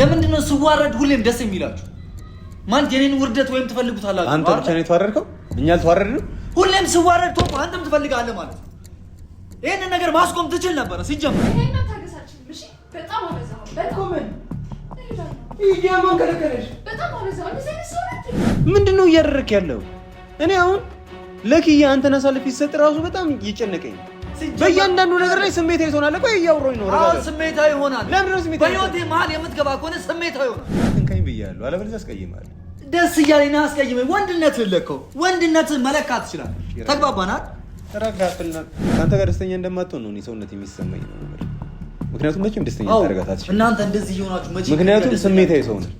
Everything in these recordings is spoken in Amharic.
ለምንድን ነው ስዋረድ ሁሌም ደስ የሚላችሁ? ማለት የኔን ውርደት ወይም ትፈልጉታላችሁ? አንተ ብቻ ነው የተዋረድከው? እኛ አልተዋረድንም? ሁሌም ስዋረድ ቶሎ አንተም ትፈልጋለህ ማለት ነው። ይሄንን ነገር ማስቆም ትችል ነበር ሲጀምር። ይሄንን ታገሳችን። እሺ በጣም አበዛው። በጣም ይሄማ ከለከለሽ። በጣም አበዛው። ምንድነው እያደረክ ያለው? እኔ አሁን ለኪያ አንተን አሳልፍ ይሰጥ ራሱ በጣም እየጨነቀኝ። በእያንዳንዱ ነገር ላይ ስሜታዊ ትሆናለህ። ቆይ እያወራሁኝ ነው። አዎ ስሜታዊ ይሆናል። ለምን ነው ስሜታዊ? በህይወቴ መሀል የምትገባ ከሆነ ስሜታዊ ይሆናል። እንከኝ ብያለሁ። አለበለዚያ አስቀይምሃለሁ። ደስ እያለኝ ነው አስቀይመኝ። ወንድነትህን ለከው። ወንድነትህን መለካት ትችላለህ። ተግባባናል? ተረጋግተና ከአንተ ጋር ደስተኛ እንደማትሆን ነው እኔ ሰውነት የሚሰማኝ ነው። ምክንያቱም መቼም ደስተኛ ታደርጋታችሁ እናንተ እንደዚህ እየሆናችሁ መቼም። ምክንያቱም ስሜታዊ ሰው ነህ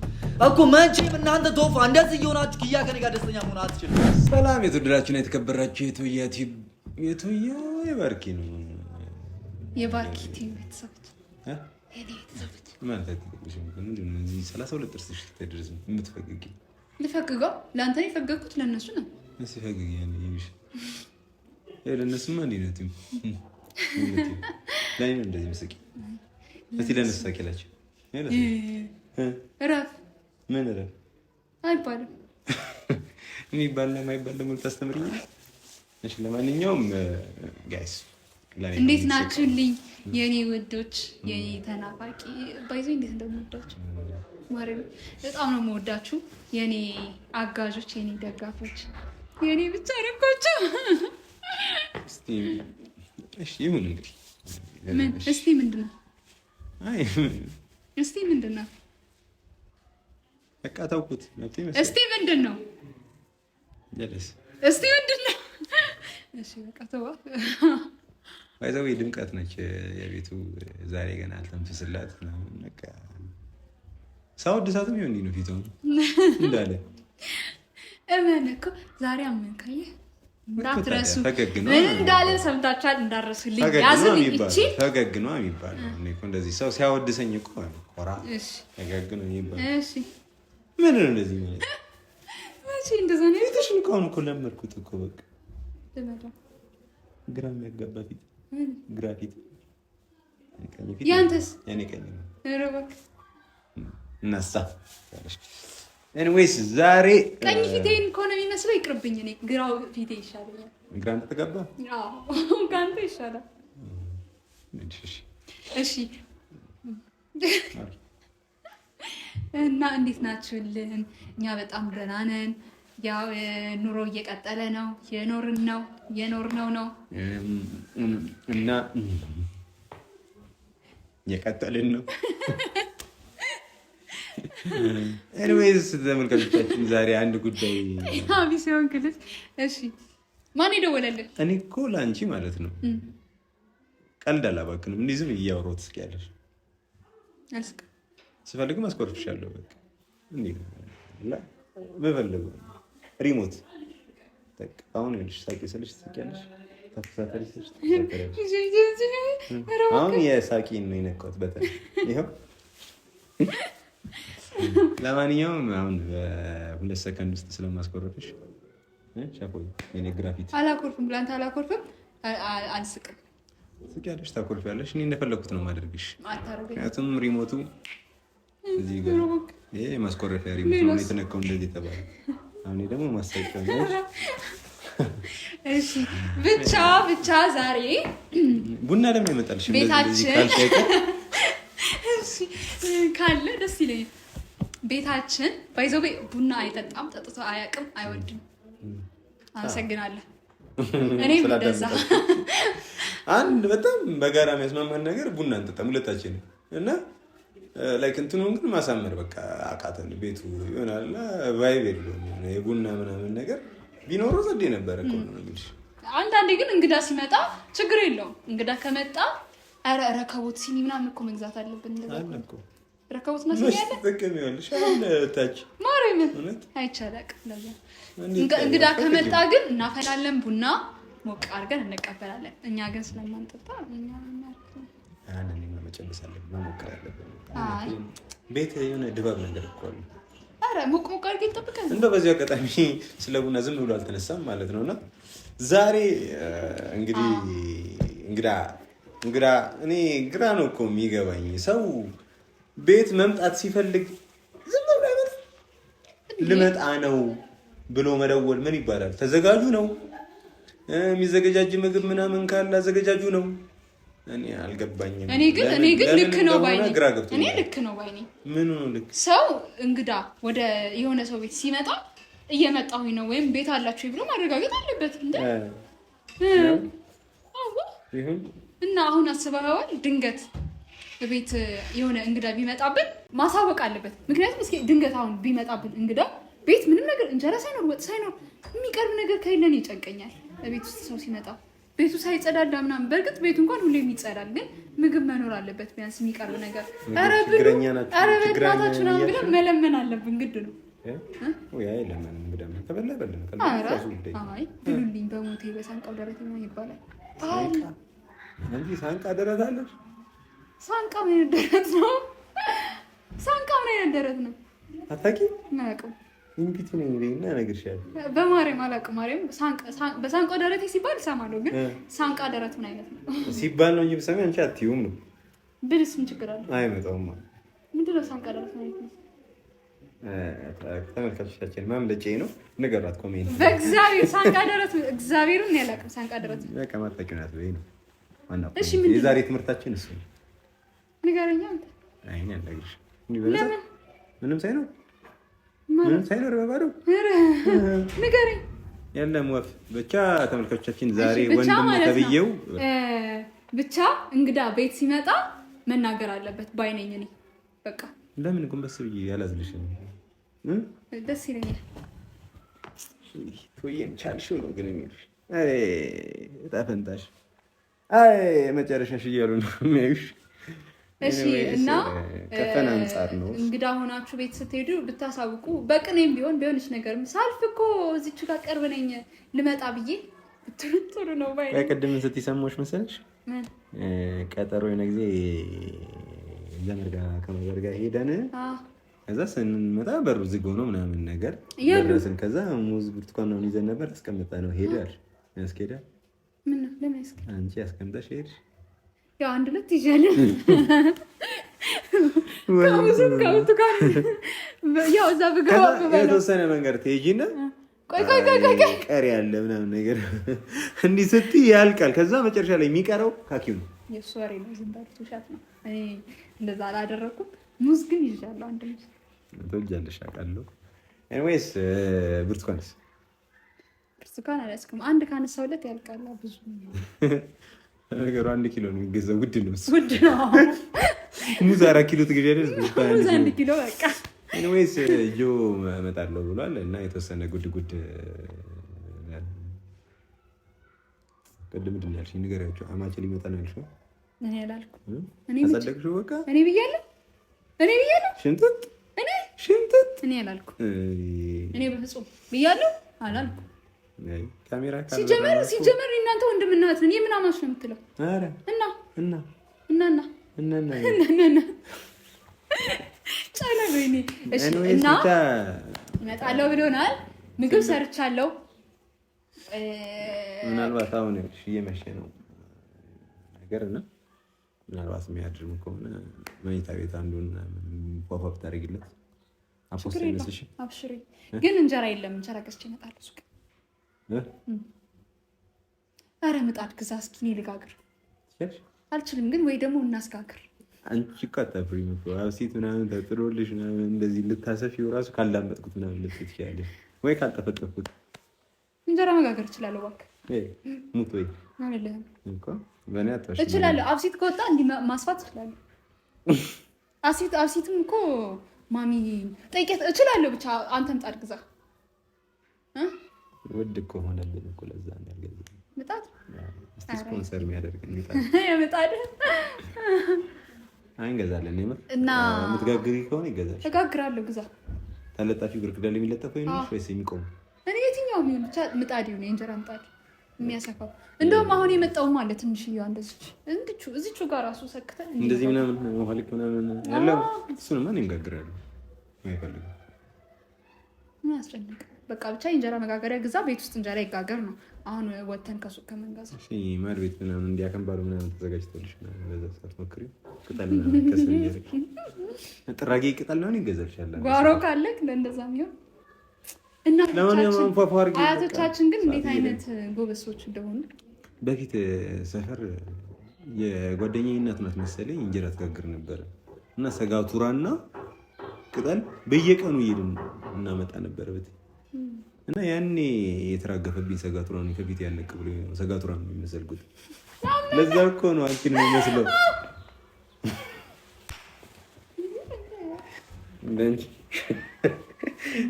እኮ መቼም እናንተ ቶፋ እንደዚህ እየሆናችሁ ኪያ ከኔ ጋር ደስተኛ መሆን አትችልም። ሰላም የተወደዳችሁና የተከበራችሁ የቶያ የባርኪ ነው የባርኪ ቲም ቤተሰቦች የኔ ቤተሰቦች ማለት ምንድን ነው እዚህ 32 ጥርስሽ ተደርዝ የምትፈገጊ? ልፈግገው? ለአንተ ነው የፈገግኩት፣ ለእነሱ ነው እሺ ፈገጊ ያኔ ይብሽ ለእነሱማ እንዲህ ነው ቲም ላይ ነው እንደዚህ መስቂ እስቲ ለእነሱ ሳቂላችሁ እረፍ። ምን እረፍ አይባልም የሚባል ነው የማይባል ደግሞ ልታስተምሪኝ? እሺ ለማንኛውም ጋይስ እንዴት ናችሁልኝ የኔ ውዶች፣ የኔ ተናፋቂ ባይዞ እንዴት እንደምወዳችሁ ማረኝ። በጣም ነው የምወዳችሁ የኔ አጋዦች፣ የኔ ደጋፎች፣ የኔ ብቻ ረኮችሁ። እሺ ይሁን እንግዲህ ምን እስቲ ምንድነው? አይ እስቲ ምንድነው? በቃ ተውኩት። እስቲ ምንድነው? ጀለስ እስቲ ምንድነው? እሺ በቃ ተው። ባይዘው ድምቀት ነች የቤቱ። ዛሬ ገና አልተንፈስላት ነው በቃ ሰው ድሳትም ይሁን ነው ፊቱ እንዳለ እመን እኮ ዛሬ አመንካየ እንዳትረሱ ምን እንዳለ ሰምታችኋል። እንዳረሱልኝ ያዝልኝ። እቺ ፈገግ ነው የሚባለው። እኔ እኮ እንደዚህ ሰው ሲያወድሰኝ እኮ ኮራ ፈገግ ነው የሚባለው። እሺ ምን ነው እንደዚህ ማለት እሺ እንደዛ ነው እሺ እንኳን እኮ ለመድኩት እኮ በቃ ለማዳ ግራ የሚያጋባ ፊት ግራ ፊት ያንተስ የኔ ቀኝ ነው ረበክ እናሳ ኤኒዌይስ ዛሬ ቀኝ ፊቴን ከሆነ የሚመስለው ይቅርብኝ። እኔ ግራው ፊቴ ይሻለኛል። ግራ አንተ ተጋባ? አዎ ካንተ ይሻላል። እሺ እና እንዴት ናችሁልን? እኛ በጣም ደህና ነን። ያው ኑሮ እየቀጠለ ነው፣ የኖርነው ነው እና እየቀጠልን ነው። ኤኒዌይስ ተመልካቾቻችን ዛሬ አንድ ጉዳይ አቢሲዮን ክልል። እሺ ማን ይደወለልህ? እኔ እኮ ላንቺ ማለት ነው ቀልድ አላባክንም። እንዲህ ዝም እያወራሁት እስኪያለሽ አልስቅ ስፈልግም አስቆርፍሻለሁ። በቃ እንዴ ነው በፈለገው ሪሞት አሁን ይልሽ ሳቂ ስልሽ ትስቂያለሽ፣ ታፈሳተሪሽ አሁን የሳቂን ነው የነካሁት በተለይ ይኸው። ለማንኛውም አሁን በ2 ሰከንድ ውስጥ ስለማስቆረጥሽ ሻፖይ የኔ ግራፊቲ አላኮርፍም። ብላንተ አላኮርፍም፣ አልስቅም። ትስቂያለሽ፣ ታኮርፊያለሽ። እኔ እንደፈለኩት ነው ማድረግሽ። ምክንያቱም ሪሞቱ እዚህ ጋር ይሄ ማስቆረፊያ ሪሞት ነው የተነካው እንደዚህ ተባለ። አሁን ደግሞ ማስታወቂያ ነው። እሺ ብቻ ዛሬ ቡና ለምን ያመጣልሽ? ቤታችን እሺ ካለ ደስ ይለኛል። ቤታችን ባይዘው ቡና አይጠጣም፣ ጠጥቶ አያውቅም፣ አይወድም። አመሰግናለሁ። እኔም እንደዛ አንድ በጣም በጋራ የሚያስማማን ነገር ቡና እንጠጣም ሁለታችን እና ላይክ እንትኑን ግን ማሳመር በቃ አቃተን። ቤቱ ይሆናል ቫይብ የለውም። የቡና ምናምን ነገር ቢኖረው ዘዴ ነበረ እኮ ነው እንግዲህ። አንዳንዴ ግን እንግዳ ሲመጣ ችግር የለውም። እንግዳ ከመጣ ኧረ ረከቦት ሲኒ ምናምን እኮ መግዛት አለብን። እንደዛ እኮ ረከቦት ነው ሲኒ ያለ ተቀሚያለሽ አሁን ታች ማርያምን አይቻላቅ። ለዛ እንግዳ ከመጣ ግን እናፈላለን፣ ቡና ሞቅ አድርገን እንቀበላለን። እኛ ግን ስለማንጠጣ እኛ መጨረስ አለብን፣ መሞከር አለብን። ቤት የሆነ ድባብ ነገር እኮ አለ። አረ ሞቅ ሞቅ አድርገን እንጠብቃለን። እንደው በዚህ አጋጣሚ ስለ ቡና ዝም ብሎ አልተነሳም ማለት ነውና ዛሬ እንግዲህ እንግዳ እኔ ግራ ነው እኮ የሚገባኝ ሰው ቤት መምጣት ሲፈልግ ዝም ብሎ አይመጣም። ልመጣ ነው ብሎ መደወል ምን ይባላል? ተዘጋጁ ነው የሚዘገጃጅ ምግብ ምናምን ካለ አዘገጃጁ ነው። እኔ አልገባኝም። እኔ ግን ልክ ነው ባይ ነኝ። እኔ ልክ ነው ባይ ነኝ። ምን ነው ልክ? ሰው እንግዳ ወደ የሆነ ሰው ቤት ሲመጣ እየመጣሁኝ ነው ወይም ቤት አላችሁ ብሎ ማረጋገጥ አለበት እንዴ? እና አሁን አስበኸዋል? ድንገት ቤት የሆነ እንግዳ ቢመጣብን ማሳወቅ አለበት። ምክንያቱም እስኪ ድንገት አሁን ቢመጣብን እንግዳ ቤት ምንም ነገር እንጀራ ሳይኖር ወጥ ሳይኖር የሚቀርብ ነገር ከሌለን ይጨንቀኛል። ቤት ውስጥ ሰው ሲመጣ ቤቱ ሳይጸዳዳ ምናምን፣ በእርግጥ ቤቱ እንኳን ሁሌም ይጸዳል፣ ግን ምግብ መኖር አለበት ቢያንስ የሚቀርብ ነገር። ኧረ በእናታችሁ ምናምን ብለን መለመን አለብን፣ ግድ ነው። ብሉልኝ በሞቴ በሳንቃው ደረት ነው ይባላል። ሳንቃ ደረት አለች። ሳንቃ ምን አይነት ደረት ነው? ሳንቃ ምን አይነት ደረት ነው? አታውቂም? አላውቅም። እንግዲህ ነው እንግዲህና እነግርሻለሁ። በማርያም አላውቅም። ማርያም በሳንቃ ደረት ሲባል እሰማለሁ፣ ግን ሳንቃ ደረት ምን አይነት ነው ሲባል ነው እንጂ ብትሰሚ አንቺ አትይውም ነው። ብልስ ምን ችግር አለ? አይመጣውም። ምንድን ነው ሳንቃ ደረት ማለት ነው? ተመልካቾቻችን ማምለጫዬ ነው። ንገሯት ኮሜንት። በእግዚአብሔር ሳንቃ ደረት እግዚአብሔርን ያላውቅም። ሳንቃ ደረት በቃ ማጣቂናት ወይ ነው ዋናው። እሺ ምን የዛሬ ትምህርታችን እሱ ነው። ንገረኛ አንተ። አይ እኔ አልነግርሽ። ለምን ምንም ሳይኖር በባዶ ንገረኝ። የለም ወፍ ብቻ ተመልካቾቻችን ዛሬ ወንድም ተብዬው ብቻ እንግዳ ቤት ሲመጣ መናገር አለበት ባይነኝ እኔ በቃ። ለምን ጎንበስ ብዬ ያላዝልሽ ደስ ይለኛል። ቶዬን ቻልሽው ነው ግን የሚልሽ እጣ ፈንታሽ መጨረሻሽ እያሉ ነው የሚያዩሽ። እሺ እና ከፈን አንጻር ነው እንግዳ ሆናችሁ ቤት ስትሄዱ ብታሳውቁ፣ በቅኔም ቢሆንሽ ነገር ሳልፍ እኮ እዚች ጋር ቀርብ ነኝ ልመጣ ብዬ ጥሩ ነው ባይ። ቅድም ስትይ ሰማሁሽ መሰለሽ ቀጠሮ የሆነ ጊዜ ዘመድ ጋር ከመዘር ጋር ሄደን ከዛ ስንመጣ በሩ ዝግ ሆኖ ምናምን ነገር ደረስን። ከዛ ሙዝ ብርቱካን ነው ይዘን ነበር አስቀምጣ ነው ሄዳል። ያስኬዳል ምን ነው ለምን ያስኬዳል? አንቺ አስቀምጣሽ ሄድሽ። ያው አንድ ሁለት ይዣለሁ ከሙዝም ከብርቱካን ያው እዛ ብገባ የተወሰነ መንገድ ትሄጂና ቆይ ቀሪ ያለ ምናምን ነገር እንዲህ ስትይ ያልቃል። ከዛ መጨረሻ ላይ የሚቀረው ካኪው ነው። የእሱ ወሬ ነው። ዝም በል ውሸት ነው። እኔ እንደዛ አላደረኩም። ሙዝ ግን ይዣለሁ። አንድ ሙዝ ትወጃለሽ አውቃለሁ። ኤኒዌይስ ብርቱካንስ? ብርቱካን አላስኩም። አንድ ካነሳሁለት ያልቃል። ብዙ ነገሩ 1 ኪሎ ነው የሚገዛው። ውድ ነው ሙዝ 4 ኪሎ ትገዣለሽ። ሙዝ 1 ኪሎ በቃ። ኤኒዌይስ ጆ እመጣለሁ ብሏል እና የተወሰነ ጉድ ቅድም ምንድን ነው ያልሽኝ? ንገሪያቸው። አማቼ ሊመጣ ነው ያልሽው? እኔ አላልኩም። አጸደቅሽው? በቃ እኔ ብያለሁ። ሽንጥጥ እኔ አላልኩም። እኔ በፍጹም ብያለሁ አላልኩም። ካሜራ ሲጀመር እናንተ ወንድምና እህት ነን። የምን አማች ነው የምትለው? ኧረ እና ጫላ በይኔ። እሺ እና እመጣለሁ ብሎናል። ምግብ ሰርቻለሁ። ምናልባት አሁን እየመሸ ነው ነገር እና ምናልባት የሚያድርም ከሆነ መኝታ ቤት አንዱን ፖፕ ታደርጊለት አፖስት ይመስልሽ? አብሽሪ። ግን እንጀራ የለም። እንጀራ ገዝቼ እመጣለሁ ሱቅ። ኧረ ምጣድ ግዛ እስኪ እኔ ልጋግር። አልችልም ግን ወይ ደግሞ እናስጋግር። አንቺ እኮ አታፍሪም እኮ አብሲት ምናምን ተጥሎልሽ ምናምን እንደዚህ ልታሰፊው እራሱ ካላመጥኩት ምናምን ልትይ ትችያለሽ ወይ ካልጠፈጠፍኩት። እንጀራ መጋገር እችላለሁ። እባክህ ሙት ወይ አይደለም እኮ በእኔ አትዋሽ። እችላለሁ። አብሲት ከወጣ እንዲህ ማስፋት እችላለሁ። አብሲትም እኮ ማሚ ጠይቄት እችላለሁ። ብቻ አንተ ምጣድ ግዛ። ውድ እኮ ሆነብን እኮ ለዛ ነው ያልገዛሁት። ምጣድ እስቲ ስፖንሰር የሚያደርገን ምጣድ እንገዛለን። እና የምትጋግሪ ከሆነ ይገዛል። እጋግራለሁ። ግዛ። ተለጣፊ ግርግዳ ላይ የሚለጠፈው ነው ወይስ የሚቆሙ? እኔ የትኛው ቢሆን ብቻ ምጣድ ይሁን፣ የእንጀራ ምጣድ የሚያሰፋው። እንደውም አሁን የመጣው ማለት ትንሽዬዋ እንደዚች እዚቹ ጋር ራሱ ሰክተን እንደዚህ ምናምን ሆልክ ምናምን ያለው እሱንማ እኔም ጋግራለሁ። አይፈልግም ምን ያስጨንቅ? በቃ ብቻ እንጀራ መጋገሪያ ግዛ፣ ቤት ውስጥ እንጀራ ይጋገር ነው። አሁን ወተን ከሱቅ ከመንገዛ እሺ ማድ ቤት ምናምን እንዲያከምባሉ ምናምን ተዘጋጅቶልሽ ነው። ለዛ ሰዓት ሞክሪ። ቅጠል ምናምን ከስር ይያርክ ጥራጊ ቅጠል ነው ይገዛልሻል። ጓሮ ካለክ ለእንደዛ የሚሆን እና አያቶቻችን ግን እንዴት አይነት ጎበሶች እንደሆኑ በፊት ሰፈር የጓደኛዬ እናት ናት መሰለኝ እንጀራ ትጋግር ነበር እና ሰጋቱራና ቅጠል በየቀኑ ይሄድን እናመጣ ነበር በት እና ያኔ የተራገፈብኝ ሰጋቱራ ነው ከፊት ያለቅ ብሎ ሰጋቱራ ነው የሚመስልኩት። ለዛ እኮ ነው አንቺን የሚመስለው እንደንቺ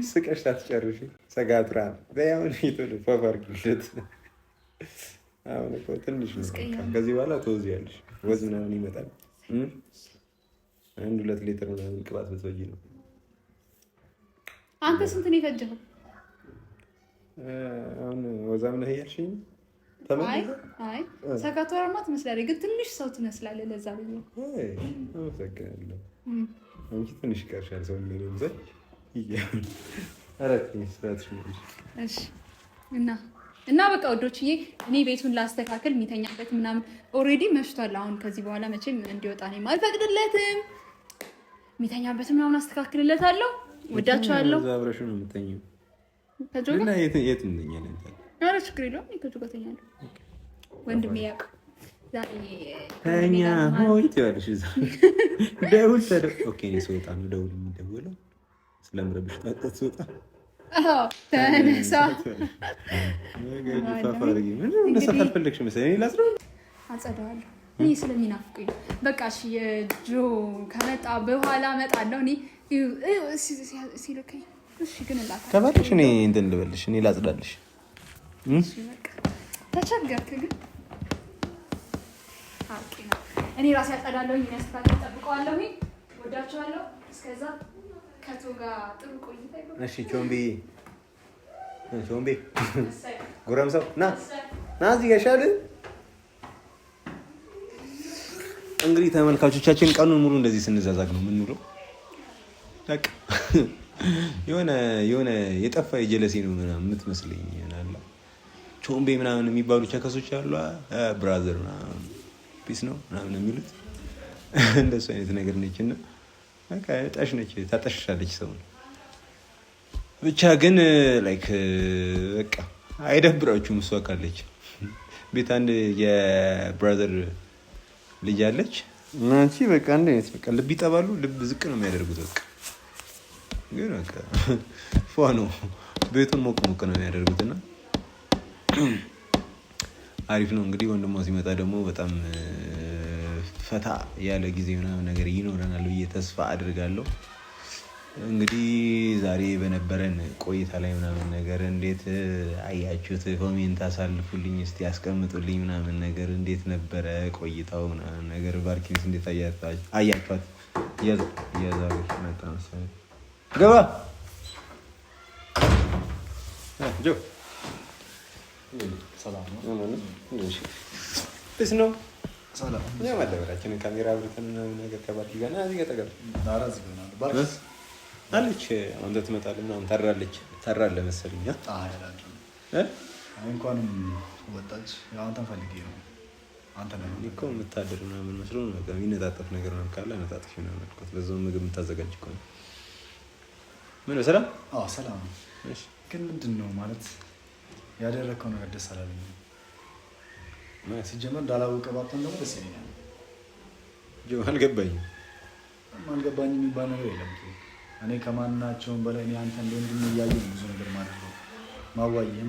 ስቀሽ ታትጨርሽ ሰጋቱራ በያውን ይተደ ፋፋርክልት አሁን እኮ ትንሽ ነው። ከዚህ በኋላ ተወዚያለሽ ወዝ ምናምን ይመጣል። 1-2 ሊትር ምናምን ቅባት ብትወጂ ነው። አንተ ስንት ነው የፈጀኸው? አሁን ወዛም ነህ ያልሽኝ? አይ ሰጋቱራማ ትመስላለህ፣ ግን ትንሽ ሰው ትመስላለህ። ለዛ ብዬ አመሰግናለሁ። አንቺ ትንሽ ይቀርሻል ሰው የሚለው ዘይ ይያል አረክኝ ስራትሽ ነው። እሺ እና በቃ ወዶችዬ እኔ ቤቱን ላስተካክል የሚተኛበት ምናምን ኦልሬዲ መሽቷል። አሁን ከዚህ በኋላ መቼም እንዲወጣ ነው አልፈቅድለትም። የሚተኛበት ምናምን አስተካክልለታለሁ። ወዳችኋለሁ። አብረሽ ነው የምትተኛው? ከጆጋ እና የት እንተኛለን? ኧረ ችግር የለውም። ከጆጋ ተኛለሁ። ወንድሜ ያውቅ ዛሬ ተኛ ሆይ ትያለሽ። እዛ ደውል ኦኬ ነው ስወጣ ነው ደውል የሚደውለው ስለምረብሽ ታጣት ስወጣ ተነሳ ፋፋሪ ምን እንደሰፋ አልፈለግሽ መሰለኝ ላስረው አጸዳዋለሁ። እኔ ስለሚናፍቁኝ በቃ እሺ የጆ ከመጣ በኋላ እመጣለሁ። እኔ ሲልከኝ እሺ ግን ላታ ከባለሽ እኔ እንትን ልበልሽ እኔ ላጽዳልሽ። እሺ በቃ ተቸገርክ ግን አውቄ ነው እኔ ራሴ አጸዳለሁ። የሚያስተካክል ጠብቀዋለሁ። ወዳችኋለሁ። እስከዛ ከቶ ጋር ጥሩ ቆይታ ይሁን። እሺ ቾምቤ ጎረምሳው ና እዚህ ጋር ሻል። እንግዲህ ተመልካቾቻችን ቀኑን ሙሉ እንደዚህ ስንዛዛግ ነው የምንውለው። በቃ የሆነ የጠፋ የጀለሴ ነው ምናምን የምትመስለኝ ይሆናል። ቾምቤ ምናምን የሚባሉ ቸከሶች አሉ። ብራዘር ምናምን ፒስ ነው ምናምን የሚሉት እንደሱ አይነት ነገር ነችና በቃ ጣሽ ነች፣ ታጠሽሻለች ሰው ብቻ። ግን ላይክ በቃ አይደብራችሁም? እሷ ካለች ቤት አንድ የብራዘር ልጅ አለች እና አንቺ በቃ አንድ አይነት በቃ ልብ ይጠባሉ፣ ልብ ዝቅ ነው የሚያደርጉት። በቃ ግን በቃ ፏ ነው ቤቱን ሞቅ ሞቅ ነው የሚያደርጉትና አሪፍ ነው። እንግዲህ ወንድሟ ሲመጣ ደግሞ በጣም ፈታ ያለ ጊዜ ምናምን ነገር ይኖረናል ብዬ ተስፋ አድርጋለሁ። እንግዲህ ዛሬ በነበረን ቆይታ ላይ ምናምን ነገር እንዴት አያችሁት? ኮሜንት አሳልፉልኝ እስቲ ያስቀምጡልኝ ምናምን ነገር እንዴት ነበረ ቆይታው ምናምን ነገር። ባርኪንስ እንዴት አያችኋት? እያዛገር መጣ መሰለኝ። ገባ ጆ ሰላም ነው። ሰላም ነው ማለበራችን ካሜራ አብርተን ምናምን ነገር ከባርኪ ጋር እዚህ ጋር ተገር አለች። አንተ ትመጣለህ ምናምን ታራለህ መሰለኝ። እንኳንም ወጣች። አንተን ፈልጌ ነው። አንተ ነው እኮ የምታደር ምናምን መስሎ ነው። በቃ የሚነጣጠፍ ነገር ነው ካለ ነጣጥፍ ነው ማለት በዛው ምግብ የምታዘጋጅ እኮ ነው። ምን ነው ሰላም? አዎ ሰላም። እሺ ግን ምንድን ነው ማለት ያደረከው ነገር ደስ አላለኝም። ሲጀመር እንዳላወቀ ባትሆን ደግሞ ደስ ይለኛል። አልገባኝም የሚባል ነገር የለም። እኔ ከማናቸውም በላይ እኔ አንተ እንደወንድም እያየሁ ብዙ ነገር ማድረግ ማዋየህ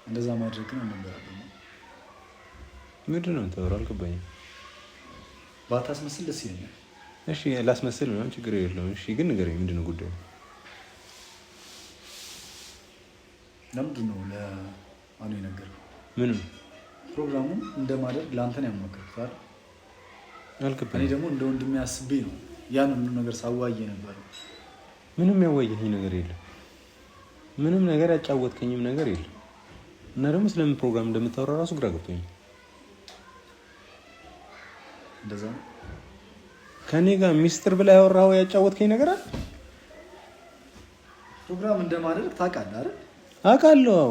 እንደዛ ማድረግ ነው ነበር። ምንድን ነው የምታወራው? አልገባኝም። ባታስመስል ደስ ይለኛል። እሺ ላስመስል ምናምን ችግር የለውም። እሺ ግን ንገረኝ፣ ምንድን ነው ጉዳዩ? ለምንድን ነው ለአኑ የነገርከው? ምንም ፕሮግራሙ እንደማደርግ ለአንተ ነው ያመለከትኩት አይደል? አልገባኝም። እኔ ደግሞ እንደ ወንድሜ አስቤ ነው ያን ሁሉ ነገር ሳዋየ ነበር። ምንም ያዋየኸኝ ነገር የለም። ምንም ነገር ያጫወትከኝም ነገር የለም። እና ደግሞ ስለምን ፕሮግራም እንደምታወራ ራሱ ግራ ገብቶኝ። እንደዛ ከኔ ጋር ሚስጥር ብላ ያወራኸው ያጫወትከኝ ነገር አለ? ፕሮግራም እንደማደርግ ታውቃለህ አይደል? አውቃለሁ።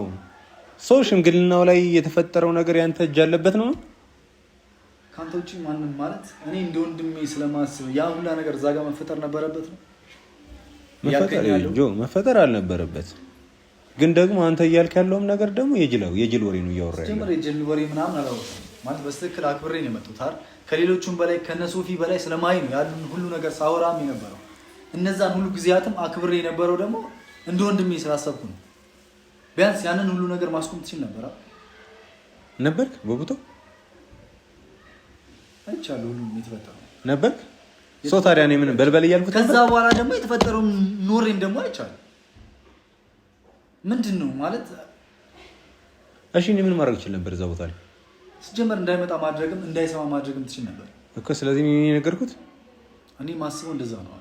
ሰው ሽምግልናው ላይ የተፈጠረው ነገር ያንተ እጅ አለበት ነው? ካንተ ውጪ ማንም ማለት እኔ እንደ ወንድሜ ስለማስብ ያ ሁላ ነገር እዛ ጋር መፈጠር ነበረበት ነው? መፈጠር አልነበረበት። ግን ደግሞ አንተ እያልክ ያለውም ነገር ደግሞ የጅል ወሬ ነው እያወራ ያለው። ጀምር የጅል ወሬ ምናምን አላወራም ማለት በስትክክል አክብሬ ነው የመጡት አይደል? ከሌሎቹም በላይ ከነሶፊ በላይ ስለማይ ነው ያሉን ሁሉ ነገር ሳወራም የነበረው። እነዛን ሁሉ ጊዜያትም አክብሬ የነበረው ደግሞ እንደ ወንድሜ ስላሰብኩ ነው። ቢያንስ ያንን ሁሉ ነገር ማስቆም ትችል ነበር በቦታው አይቻለሁ። ሁሉ የተፈጠረው ነበር ሰው ታዲያ እኔ ምን በልበል እያልኩት ከዛ በኋላ ደግሞ የተፈጠረውን ኖሬም ደግሞ አይቻለሁ። ምንድነው ማለት እሺ እኔ ምን ማድረግ ይችላል ነበር እዛ ቦታ ላይ ሲጀመር እንዳይመጣ ማድረግም እንዳይሰማ ማድረግም ትችል ነበር እኮ። ስለዚህ እኔ ነገርኩት። እኔ ማስበው እንደዛ ነው።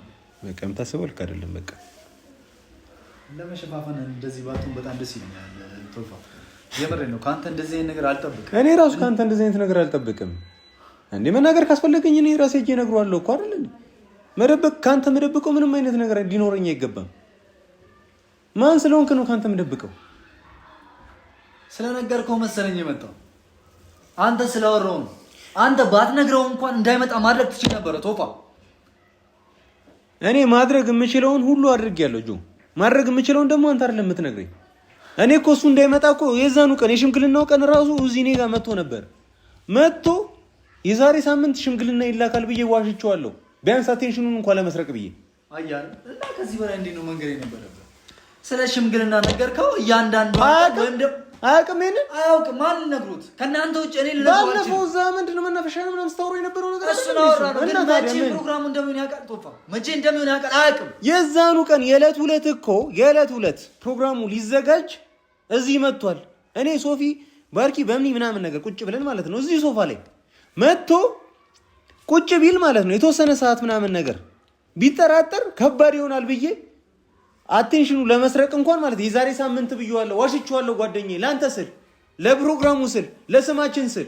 በቃ የምታስበው ልክ አይደለም። በቃ ለመሸፋፈን እንደዚህ ባቱን በጣም ደስ ይለኛል። ቶፋ የምሬን ነው። ካንተ እንደዚህ አይነት ነገር አልጠብቅም። እኔ ራሱ ካንተ እንደዚህ አይነት ነገር አልጠብቅም። እንዴ መናገር ካስፈለገኝ እኔ ራሴ እጄ እነግረዋለሁ እኮ አይደል እንዴ? መደበቅ ካንተ መደበቀው ምንም አይነት ነገር ሊኖረኝ አይገባም። ማን ስለሆንክ ነው ካንተ መደበቀው? ስለነገርከው መሰለኝ የመጣው አንተ ስላወራው ነው። አንተ ባትነግረው እንኳን እንዳይመጣ ማድረግ ትችል ነበር ቶፋ። እኔ ማድረግ የምችለውን ሁሉ አድርጌያለሁ ጆ። ማድረግ የምችለውን ደግሞ አንተ አይደለም የምትነግረኝ። እኔ እኮ እሱ እንዳይመጣ እኮ የዛኑ ቀን የሽምግልናው ቀን ራሱ እዚህ እኔ ጋር መጥቶ ነበር። መጥቶ የዛሬ ሳምንት ሽምግልና ይላካል ብዬ ዋሽቼዋለሁ። ቢያንስ አቴንሽኑን እንኳን ለመስረቅ ብዬ አያል እና ከዚህ በላይ እንዴት ነው መንገድ የነበረበት? ስለ ሽምግልና ነገርከው? እያንዳንዱ አያውቅም። ይሄንን አያውቅም። ማን ነግሮት? ከእናንተ ውጭ እኔ ልነግረው አልችልም። ባለፈው እዛ ምንድን ነው መናፈሻ ነው ምናምን ስታወራው የነበረው ነገር እሱን አወራን። ግን መቼ ፕሮግራሙ እንደሚሆን ያውቃል ቶፋ? መቼ እንደሚሆን ያውቃል? አያውቅም። የዛኑ ቀን የዕለት ሁለት ፕሮግራሙ ሊዘጋጅ እዚህ መጥቷል። እኔ ሶፊ ባርኪ በምኒ ምናምን ነገር ቁጭ ብለን ማለት ነው እዚህ ሶፋ ላይ መጥቶ ቁጭ ቢል ማለት ነው የተወሰነ ሰዓት ምናምን ነገር ቢጠራጠር ከባድ ይሆናል ብዬ አቴንሽኑ ለመስረቅ እንኳን ማለት የዛሬ ሳምንት ብዬዋለሁ። ዋሽቼዋለሁ ጓደኛዬ፣ ላንተ ስል፣ ለፕሮግራሙ ስል፣ ለስማችን ስል።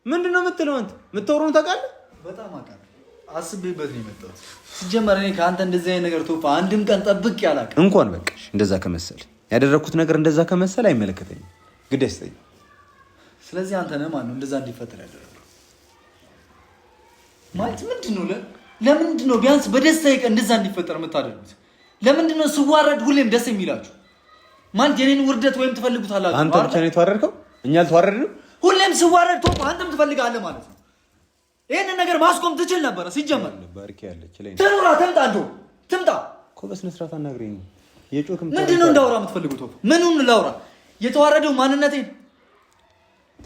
ምንድነው የምትለው አንተ? የምታወራውን ታውቃለህ? በጣም አውቃለሁ። አስቤበት ነው የመጣሁት። ሲጀመር እኔ ከአንተ እንደዚህ አይነት ነገር ቶፋ አንድም ቀን ጠብቄ አላውቅም። እንኳን በቃሽ። እንደዛ ከመሰል ያደረኩት ነገር እንደዛ ከመሰል አይመለከተኝም፣ ግድ አይሰጠኝም። ስለዚህ አንተ ነህ ማነው እንደዛ እንዲፈጠር ያደረገው? ማለት ምንድነው? ለምንድን ነው ቢያንስ በደስታዬ ቀን እንደዛ እንዲፈጠር የምታደርጉት? ለምንድን ነው ስዋረድ ሁሌም ደስ የሚላችሁ? ማለት የኔን ውርደት ወይም ትፈልጉታላችሁ? አንተ ብቻ ነው የተዋረድከው፣ እኛ አልተዋረድንም። ሁሌም ስዋረድ ቶፋ አንተም ትፈልጋለህ ማለት ነው። ይሄንን ነገር ማስቆም ትችል ነበር ሲጀመር። ባርኪ ያለች ላይ ትኑራ ትምጣ ትምጣ እኮ በስነ ስርዓት አናግረኝ። የጮክም ምንድነው እንዳወራ የምትፈልጉት ቶፋ? ምኑን ላውራ? የተዋረደው ማንነቴን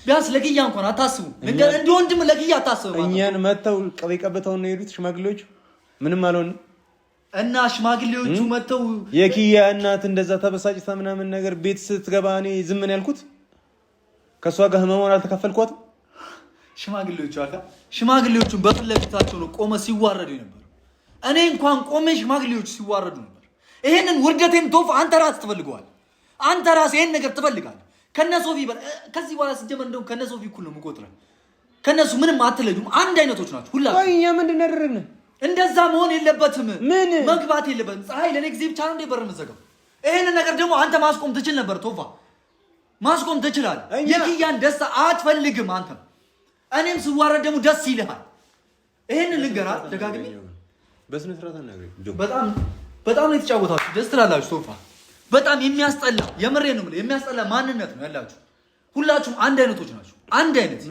ቢያንስ ለግያ እንኳን አታስቡ። እንደ ወንድም ለግያ አታስቡ። እኛን መተው ቀበይ ቀበተውን ነው የሄዱት ሽማግሌዎቹ። ምንም አልሆንም እና ሽማግሌዎቹ መተው የኪያ እናት እንደዛ ተበሳጭታ ምናምን ነገር ቤት ስትገባ እኔ ዝም ነው ያልኩት። ከሷ ጋር ህመሟን አልተካፈልኳትም። ሽማግሌዎቹን በፊት ለፊታቸው ነው ቆመ ሲዋረዱ ነበር። እኔ እንኳን ቆሜ ሽማግሌዎቹ ሲዋረዱ ነበር። ይሄንን ውርደቴን ቶፋ አንተ ራስህ ትፈልገዋለህ። አንተ ራስህ ይሄን ነገር ትፈልጋለህ። ከነሶፊ ከዚህ በኋላ ሲጀመር እንደውም ከነሶፊ እኩል ነው የምቆጥረው። ከነሱ ምንም አትለዩም። አንድ አይነቶች ናቸው ሁላችሁ። እኛ ምንድን ያደረግን? እንደዛ መሆን የለበትም። ምን መግባት የለበትም። ፀሐይ ለኔ ጊዜ ብቻ ነው እንደ በር የምትዘጋው። ይሄንን ነገር ደግሞ አንተ ማስቆም ትችል ነበር ቶፋ፣ ማስቆም ትችላለህ። የኪያን ደስታ አትፈልግም አንተ። እኔም ስዋረድ ደግሞ ደስ ይልሃል። ይሄንን ልንገርህ ደጋግሜ። በስነ ስርዓት አናግረኝ። በጣም ነው የተጫወታችሁ። ደስ ትላላችሁ ቶፋ። በጣም የሚያስጠላ የምሬን ነው የምልህ የሚያስጠላ ማንነት ነው ያላችሁ። ሁላችሁም አንድ አይነቶች ናችሁ። አንድ አይነት።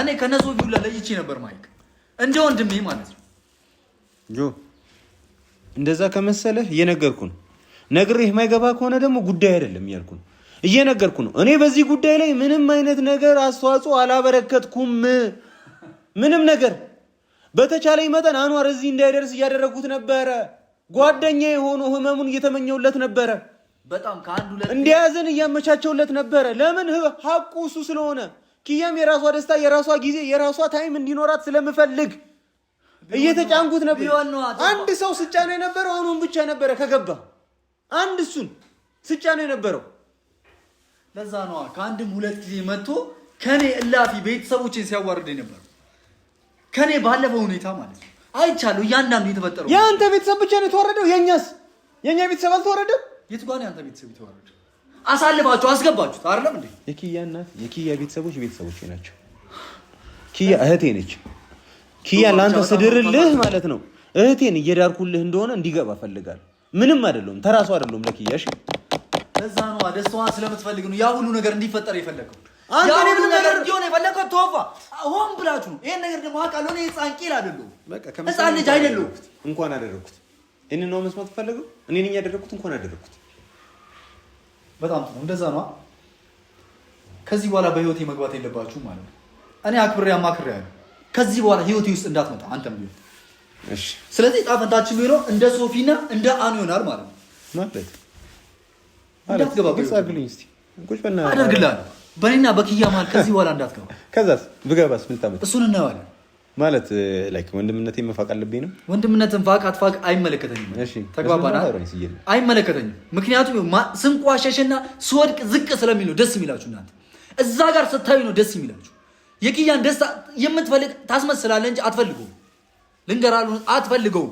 እኔ ከነሶፊ ሁላ ለይቼ ነበር ማይክ እንደ ወንድሜ ማለት ነው። ጆ እንደዛ ከመሰለህ እየነገርኩ ነው። ነግሬህ የማይገባ ከሆነ ደግሞ ጉዳይ አይደለም እያልኩ ነው። እየነገርኩ ነው። እኔ በዚህ ጉዳይ ላይ ምንም አይነት ነገር አስተዋጽኦ አላበረከትኩም። ምንም ነገር በተቻለኝ መጠን አንዋር እዚህ እንዳይደርስ እያደረጉት ነበረ። ጓደኛዬ ሆኖ ህመሙን እየተመኘውለት ነበረ። በጣም እንዲያዝን እያመቻቸውለት ነበረ። ለምን? ሀቁ እሱ ስለሆነ። ኪያም የራሷ ደስታ፣ የራሷ ጊዜ፣ የራሷ ታይም እንዲኖራት ስለምፈልግ እየተጫንኩት ነበር። አንድ ሰው ስጫ ነው የነበረው። አሁን ብቻ ነበረ ከገባ አንድ እሱን ስጫ ነው የነበረው። ለዛ ነው ከአንድም ሁለት ጊዜ መጥቶ ከኔ እላፊ ቤተሰቦችን ሲያዋርደኝ ነበር። ከኔ ባለፈው ሁኔታ ማለት ነው አይቻለሁ። እያንዳንዱ የተፈጠረው የአንተ ቤተሰብ ብቻ ነው የተዋረደው። የኛ ቤተሰብ አልተዋረደም። የት ጋር ነው ያንተ ቤተሰብ የተዋረደ? አሳልፋችሁ አስገባችሁት አይደለም እንዴ? የኪያ እናት የኪያ ቤተሰቦች ናቸው። ኪያ እህቴ ነች። ኪያ ለአንተ ስድርልህ ማለት ነው እህቴን እየዳርኩልህ እንደሆነ እንዲገባ ፈልጋለሁ። ምንም አይደለም፣ ተራሱ አይደለም ለኪያ። እሺ ለዛ ነው ደስታዋን ስለምትፈልግ ነው ያ ሁሉ ነገር እንዲፈጠር የፈለገው። ያ ሁሉ ነገር እንዲሆን የፈለገው ቶፋ ሆን ብላችሁ ነው። ይሄን ነገር ደግሞ አውቃለሁ እኔ ህፃን ቂል አይደለሁም። በቃ ህፃን ልጅ አይደለሁም። እንኳን አደረኩት። እኔ ነው መስማት ፈልገው እኔ ነኝ ያደረኩት። እንኳን አደረኩት። በጣም ጥሩ። እንደዛ ነው። ከዚህ በኋላ በህይወቴ መግባት የለባችሁም ማለት ነው። እኔ አማክሬያለሁ። ከዚህ በኋላ ህይወቴ ውስጥ እንዳትመጣ አንተም ቢሆን እሺ። ስለዚህ ጣፈንታችን ቢሆን እንደ ሶፊና እንደ አኑ ይሆናል ማለት ነው። እንዳትገባ ግልጽ እስቲ ቁጭ በና አደርግልሃለሁ። በእኔና በኪያ መሀል ከዚህ በኋላ እንዳትገባ። ከዛስ ብገባስ ምን ታመጣ? እሱን እናየዋለን። ማለት ላይክ ወንድምነቴን መፋቅ አለብኝ ነው። ወንድምነትን ፋቅ አትፋቅ አይመለከተኝም። እሺ ተግባባና አይመለከተኝም። ምክንያቱም ስንቋሸሽና ስወድቅ ዝቅ ስለሚል ነው ደስ የሚላችሁ እናንተ። እዛ ጋር ስታዩ ነው ደስ የሚላችሁ። የኪያን ደስታ የምትፈልግ ታስመስላለህ እንጂ አትፈልገው። ልንገራለሁ አትፈልገው።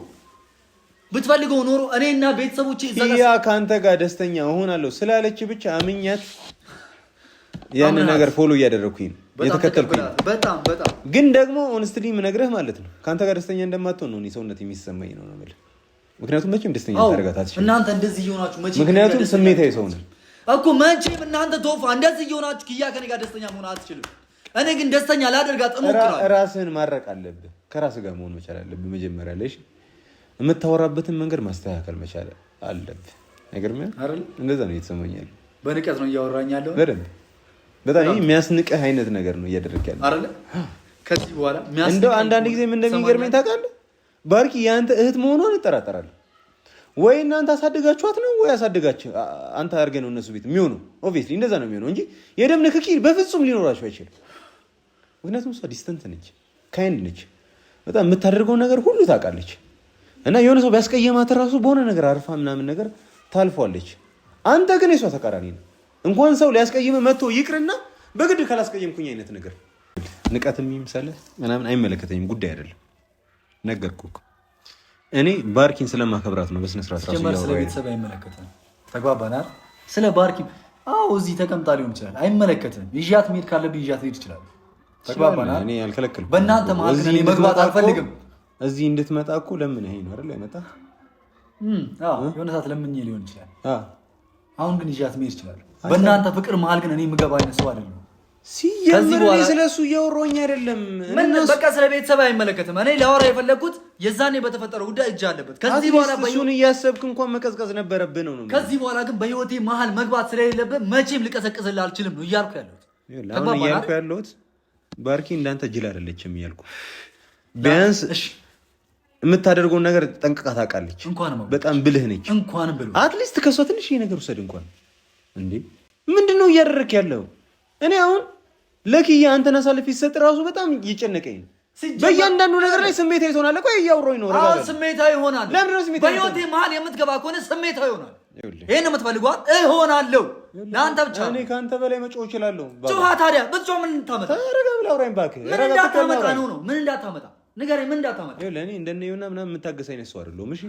ብትፈልገው ኖሮ እኔና ቤተሰቦቼ እዛ ጋር ኪያ ካንተ ጋር ደስተኛ እሆናለሁ ስላለች ብቻ አምኛት ያንን ነገር ፎሎ እያደረኩኝ የተከተልኩኝ። በጣም ግን ደግሞ ኦንስትሊ ምነግርህ ማለት ነው ካንተ ጋር ደስተኛ እንደማትሆን ነው እኔ ሰውነት የሚሰማኝ ነው ማለት። ምክንያቱም መቼም ደስተኛ ታደርጋታለች እናንተ እንደዚህ እየሆናችሁ መቼም። ምክንያቱም ስሜታዊ ሰው ነህ እኮ መቼም እናንተ ቶፋ እንደዚህ እየሆናችሁ ኪያ ከኔ ጋር ደስተኛ መሆን አትችልም። እኔ ግን ደስተኛ ላደርጋት እሞክራለሁ። ራስህን ማረቅ አለብህ። ከራስህ ጋር መሆን መቻል አለብህ። መጀመሪያ ላይ የምታወራበትን መንገድ ማስተካከል መቻል አለብህ። አይገርምም አይደል? እንደዛ ነው የተሰማኛል። በንቀት ነው እያወራኝ ያለው በደንብ በጣም የሚያስንቅህ አይነት ነገር ነው እያደረክ ያለው አይደል? ከዚህ በኋላ እንደው አንዳንድ ጊዜ ምን እንደሚገርመኝ ታውቃለህ? ባርኪ ያንተ እህት መሆኗን እጠራጠራለሁ። ወይ እናንተ አሳድጋችኋት ነው ወይ አሳድጋችሁ አንተ አድርገህ ነው እነሱ ቤት የሚሆነው። ኦብቪየስሊ እንደዛ ነው የሚሆነው እንጂ የደም ንክኪ በፍጹም ሊኖራችሁ አይችልም። ምክንያቱም እሷ ዲስተንት ነች፣ ካይንድ ነች። በጣም የምታደርገውን ነገር ሁሉ ታውቃለች። እና የሆነ ሰው ቢያስቀየማት ራሱ በሆነ ነገር አርፋ ምናምን ነገር ታልፏለች። አንተ ግን የሷ ተቃራኒ ነው። እንኳን ሰው ሊያስቀይምህ መጥቶ ይቅርና በግድ ካላስቀየምኩኝ አይነት ነገር ንቀት የሚምሰልህ ምናምን አይመለከተኝም። ጉዳይ አይደለም። ነገርኩህ። እኔ ባርኪን ስለማከብራት ነው በስነ ስርዓት ራሱ ያወራው። ስለ ቤተሰብ አይመለከትም። ተግባባናል? ስለ ባርኪ እዚህ ተቀምጣ ሊሆን ይችላል። አይመለከትም። ይዣት መሄድ ካለብኝ ይዣት መሄድ ይችላል። ተግባባናል? እኔ አልከለከልኩም። በእናንተ መሀል ግን እኔ መግባት አልፈልግም። እዚህ እንድትመጣ እኮ ለምን ይሄ ነው አይደል? አይመጣ የሆነ ሰዓት ለምኜ ሊሆን ይችላል። አሁን ግን ይዣት መሄድ ይችላል። በእናንተ ፍቅር መሀል ግን እኔ የምገባ አይነት ሰው አይደለም። ሲጀምር ስለሱ እያወራሁኝ አይደለም። በቃ ስለ ቤተሰብ አይመለከትም። እኔ ላወራ የፈለኩት የዛኔ በተፈጠረው ጉዳይ እጅ አለበት። ከዚህ በኋላ እሱን እያሰብክ እንኳን መቀዝቀዝ ነበረብህ ነው። ከዚህ በኋላ ግን በህይወቴ መሀል መግባት ስለሌለብህ መቼም ልቀሰቅስልህ አልችልም ነው እያልኩ ያለሁት። አሁን እያልኩ ያለሁት ባርኪ እንዳንተ ጅል አይደለችም እያልኩ ቢያንስ የምታደርገውን ነገር ጠንቅቃ ታውቃለች። በጣም ብልህ ነች። አትሊስት ከሷ ትንሽ ይሄ ነገር ውሰድ እንኳን። እንዴ ምንድነው እያደረክ ያለው? እኔ አሁን ለኪያ አንተን አሳልፍ ይሰጥ ራሱ በጣም እየጨነቀኝ ነው። በእያንዳንዱ ነገር ላይ ስሜታዊ ትሆናለህ። ቆይ እያወራሁኝ ነው። አዎ ስሜታዊ ይሆናል። በህይወቴ መሀል የምትገባ ከሆነ ስሜታዊ ይሆናል። ይሄን የምትፈልገው እሆናለሁ። ለአንተ ብቻ እኔ ከአንተ በላይ መጮህ እችላለሁ። ጮህ ታዲያ ብትጮህ ምን ታመጣ? ረጋ ብለህ አውራኝ እባክህ። ምን እንዳታመጣ ነው? ምን እንዳታመጣ ንገረኝ። ምን እንዳታመጣ? ለእኔ እንደነየውና ምናምን የምታገስ አይነት ሰው አይደለሁም። እሺ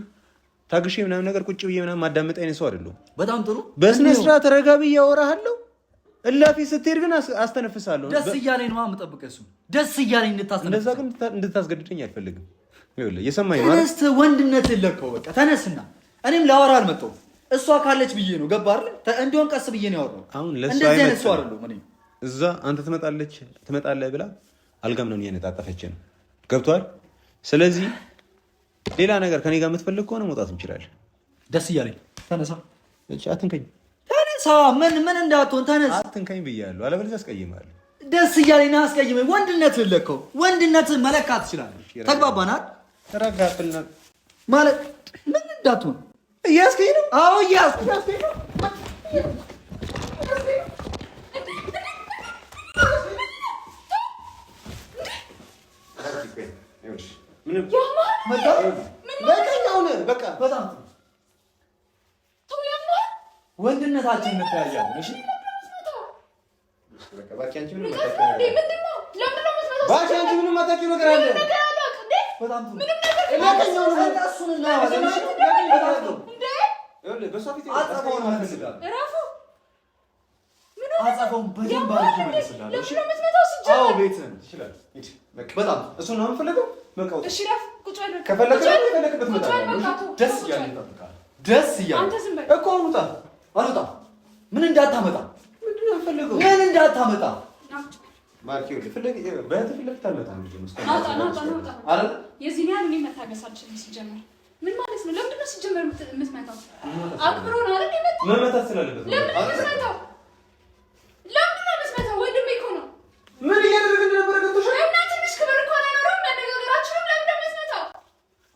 ታግሼ ምናምን ነገር ቁጭ ብዬ ምናምን ማዳመጥ አይነት ሰው አይደለሁም። በጣም ጥሩ። በስነ ስርዓት ረጋ ብዬ አወራሃለሁ። እላፊ ስትሄድ ግን አስተነፍሳለሁ። ደስ እያለኝ ነው የምጠብቀው። እሱ ደስ እያለኝ እንድታስተነፍስ። እንደዛ ግን እንድታስገድደኝ አልፈልግም። ይኸውልህ እየሰማኸኝ ማለት ተነስ። ወንድነትህን ለቀው በቃ ተነስና። እኔም ላወራ አልመጣሁም። እሷ ካለች ብዬ ነው። ገባህ አይደል? እንዲሆን ቀስ ብዬ ነው ያወራው። አሁን ለእሷ እንደዚህ አይነት ሰው አይደለሁም እኔ። እዛ አንተ ትመጣለህ ብላ አልጋ ምናምን እያነጣጠፈች ነው። ገብቶሃል? ስለዚህ ሌላ ነገር ከኔ ጋር የምትፈልግ ከሆነ መውጣት እንችላለን። ደስ እያለኝ ተነሳ። እሺ አትንከኝ። ተነሳ። ምን እንዳትሆን ተነስ። አትንከኝ ብያለሁ። አለበለዚያ አስቀይምሃለሁ። ደስ እያለኝ አስቀይመኝ። ወንድነትህን ለቀው። ወንድነትህን መለካት ትችላለህ። ተግባባናል? ተረጋግልና ማለት ምን እንዳትሆን እያስከኝ ነው። አዎ እያስከኝ ነው። ወንድነታችን እንተያያለን። እሺ ምንም አታውቂው ነገር አለ። በሷ ፊት አጸፋውን መልስልሃል። እረፉ። አጸፋውን በደንብ አድርጌ መልስልሃል። እሺ ለምን የምትመታው? ሲጀመር አዎ ቤትህን ትችላለህ። ሂድ በቃ በጣም እሱን ነው የምፈልገው። በቃ እሺ ረፍ ቁጭ በል። ከፈለክ ከፈለክበት መጣ ደስ እያለኝ እጠብቅሃለሁ። ደስ እያለኝ አንተ ዝም በል እኮ አውጣ አልወጣም። ምን እንዳታመጣ ምንድን ነው የምፈልገው? ምን እንዳታመጣ ማርኪ ፍለግ በትፍለግ ታመጣ ነው ናውጣ አይደል? የዚህ ያህል እኔ መታገስ አልችልም። ሲጀመር ምን ማለት ነው? ለምንድን ነው ሲጀመር የምትመታው? አክብሮ ነው አይደል የመጣው? መመታት ስላለበት ነው። ለምንድን ነው የምትመታው? ለምንድን ነው የምትመታው? ወንድሜ እኮ ነው። ምን እያደረግን እንደነበረ ገብቶሻል? እና ትንሽ ክብር እኮ አይኖረውም። መነጋገራችንም ለምንድን ነው የምትመታው?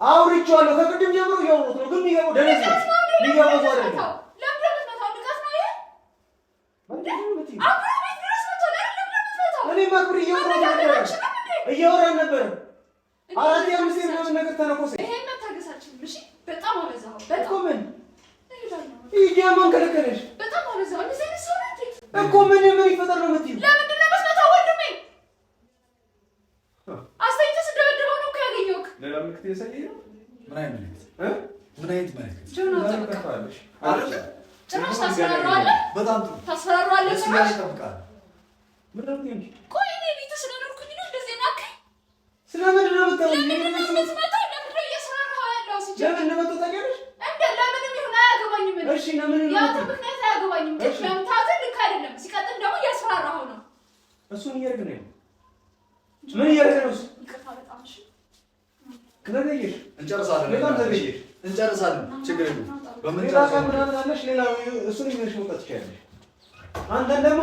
አውርቼዋለሁ። ከቅድም ጀምሮ እያወሩት ነው፣ ግን የሚገባው ደረስ ነው። የሚገባው ሰው አይደለም። ለምንድን ነው የምትመታው? ንቀት ነው ይሄ? አክብሮ ቤት ድረስ መጥቶ ለምንድን ነው የምትመታው? እኔ ማክብር እያወራን ነበር። አራት አምስት ምናምን ነገር ተነኮሰ። ይሄን መታገስ አልችልም። እሺ በጣም አበዛኸው። በጣም እኮ ምን ይሄ ከለከለሽ? በጣም አበዛኸው። እንደዚህ አይነት ሰው ነህ እኮ ምን ይፈጠር ነው የምትይው? ለምንድን ነው የምትመታው? ወንድሜ አስተኝተህ ስትደበድበው ነው እኮ ያገኘሁህ። ሌላ ምልክት እያሳየኝ ነው። ምን አይነት ምልክት? ምን አይነት ምልክት? ጭራሽ ታስፈራራዋለህ። በጣም ጥሩ ታስፈራራዋለህ። ደስ ጭራሽ እያለኝ እጠብቅሃለሁ። ቆይ እኔ ቤትህ ስለኖርኩኝ ነው እንደዚህ ናከኝ። ስለምንድን ነው የምታወሪው? ለምንድን ነው የምትመታው? ለምንድን ነው እያስፈራራኸው ያለው? ሲጀምር ለምን እንደመጣሁ ታውቂያለሽ? ለምንም ይሁን አያገባኝም። እሺ ለምን ነው ያንተ ምክንያት አያገባኝም። ግን መምታትህ ልክ አይደለም። ሲቀጥል ደግሞ እያስፈራራኸው ነው። እሱን እያደረግን ነው። ምን እያደረግን ነው? ይቅርታ በጣም እሺ። ዘገየሽ። እንጨርሳለን። በጣም ዘገየሽ። እንጨርሳለን። ችግር የለም። ሌላ ቀን ምናምን አለሽ። ሌላ እሱን ይዘሽ መውጣት ትችያለሽ። አንተን ደግሞ